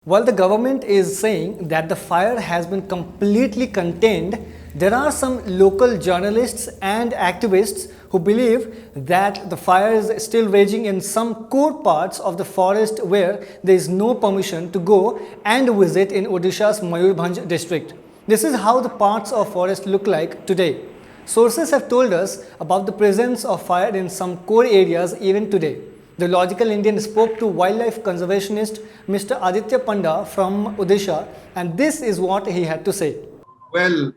While the government is saying that the fire has been completely contained, there are some local journalists and activists who believe that the fire is still raging in some core parts of the forest where there is no permission to go and visit in Odisha's Mayurbhanj district. This is how the parts of forest look like today. Sources have told us about the presence of fire in some core areas even today. The Logical Indian spoke to wildlife conservationist Mr. Aditya Panda from Odisha, and this is what he had to say. Well,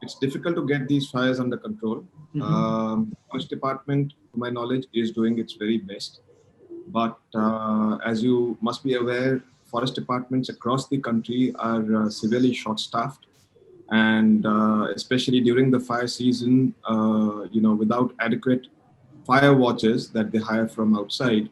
it's difficult to get these fires under control. Forest Department, to my knowledge, is doing its very best. But as you must be aware, forest departments across the country are severely short-staffed, and especially during the fire season, without adequate fire watches that they hire from outside,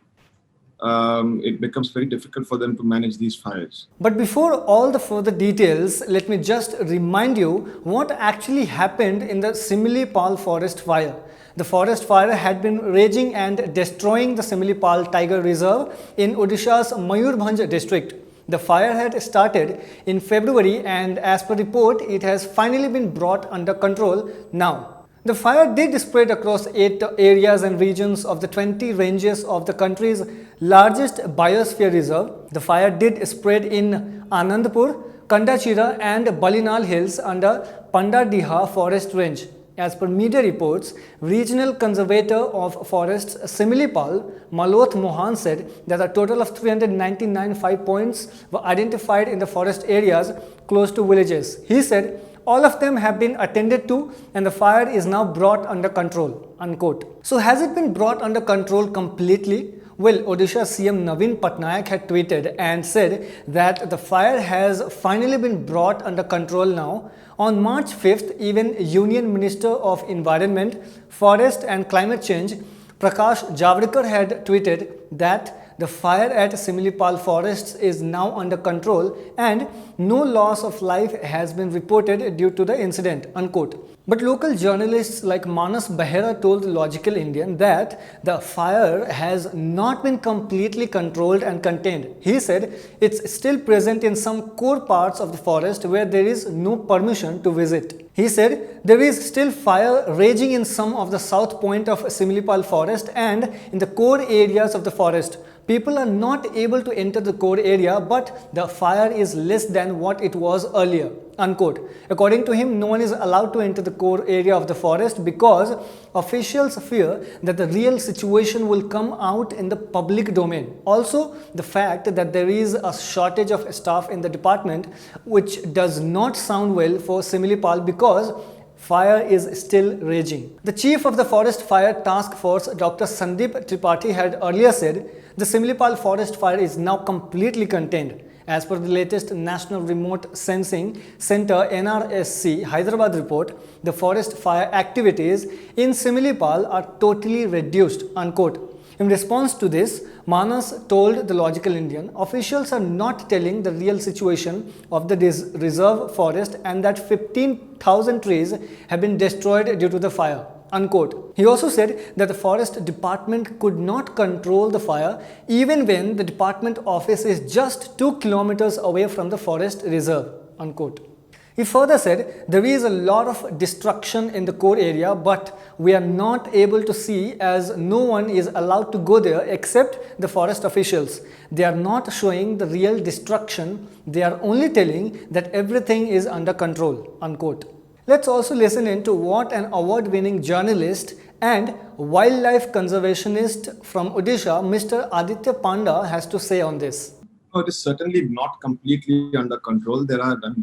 it becomes very difficult for them to manage these fires. But before all the further details, let me just remind you what actually happened in the Similipal forest fire. The forest fire had been raging and destroying the Similipal Tiger Reserve in Odisha's Mayurbhanj district. The fire had started in February, and as per report, it has finally been brought under control now. The fire did spread across 8 areas and regions of the 20 ranges of the country's largest biosphere reserve. The fire did spread in Anandpur, Kandachira and Balinal hills under Pandadiha forest range. As per media reports, regional conservator of forests Similipal, Maloth Mohan said that a total of 399 fire points were identified in the forest areas close to villages. He said all of them have been attended to and the fire is now brought under control, unquote. So has it been brought under control completely? Well, Odisha CM Naveen Patnaik had tweeted and said that the fire has finally been brought under control now. On March 5th, even Union Minister of Environment, Forest and Climate Change, Prakash Javadekar had tweeted that the fire at Similipal forests is now under control and no loss of life has been reported due to the incident, unquote. But local journalists like Manas Behera told the Logical Indian that the fire has not been completely controlled and contained. He said it's still present in some core parts of the forest where there is no permission to visit. He said there is still fire raging in some of the south point of Similipal forest and in the core areas of the forest. People are not able to enter the core area, but the fire is less than what it was earlier, unquote. According to him, no one is allowed to enter the core area of the forest because officials fear that the real situation will come out in the public domain. Also, the fact that there is a shortage of staff in the department, which does not sound well for Similipal because fire is still raging. The chief of the Forest Fire Task Force, Dr. Sandeep Tripathi, had earlier said the Similipal forest fire is now completely contained. As per the latest National Remote Sensing Center NRSC Hyderabad report, the forest fire activities in Similipal are totally reduced, unquote. In response to this, Manas told the Logical Indian, officials are not telling the real situation of the reserve forest and that 15,000 trees have been destroyed due to the fire, unquote. He also said that the forest department could not control the fire even when the department office is just 2 kilometers away from the forest reserve, unquote. He further said there is a lot of destruction in the core area, but we are not able to see as no one is allowed to go there except the forest officials. They are not showing the real destruction. They are only telling that everything is under control, unquote. Let's also listen into what an award-winning journalist and wildlife conservationist from Odisha, Mr. Aditya Panda, has to say on this. No, it is certainly not completely under control.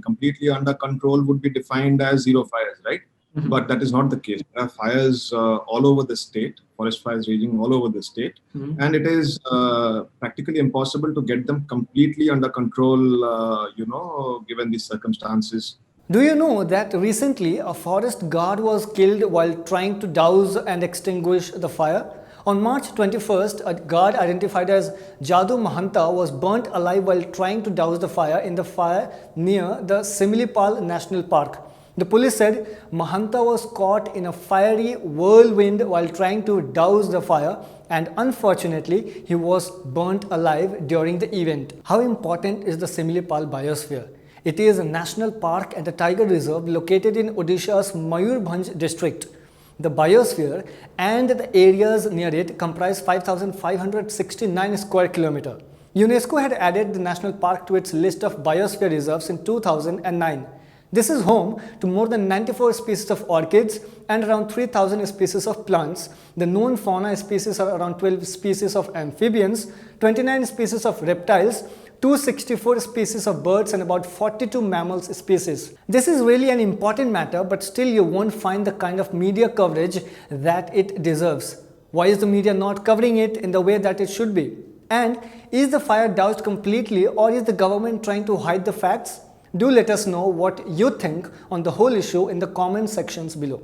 Completely under control would be defined as zero fires, right? But that is not the case. There are fires all over the state, forest fires raging all over the state, and it is practically impossible to get them completely under control, given these circumstances. Do you know that recently a forest guard was killed while trying to douse and extinguish the fire? On March 21st, a guard identified as Jadu Mahanta was burnt alive while trying to douse the fire in the fire near the Similipal National Park. The police said Mahanta was caught in a fiery whirlwind while trying to douse the fire, and unfortunately he was burnt alive during the event. How important is the Similipal biosphere? It is a national park and a tiger reserve located in Odisha's Mayurbhanj district. The biosphere and the areas near it comprise 5,569 square kilometers. UNESCO had added the national park to its list of biosphere reserves in 2009. This is home to more than 94 species of orchids and around 3,000 species of plants. The known fauna species are around 12 species of amphibians, 29 species of reptiles, 264 species of birds and about 42 mammals species. This is really an important matter, but still you won't find the kind of media coverage that it deserves. Why is the media not covering it in the way that it should be? And is the fire doused completely, or is the government trying to hide the facts? Do let us know what you think on the whole issue in the comment sections below.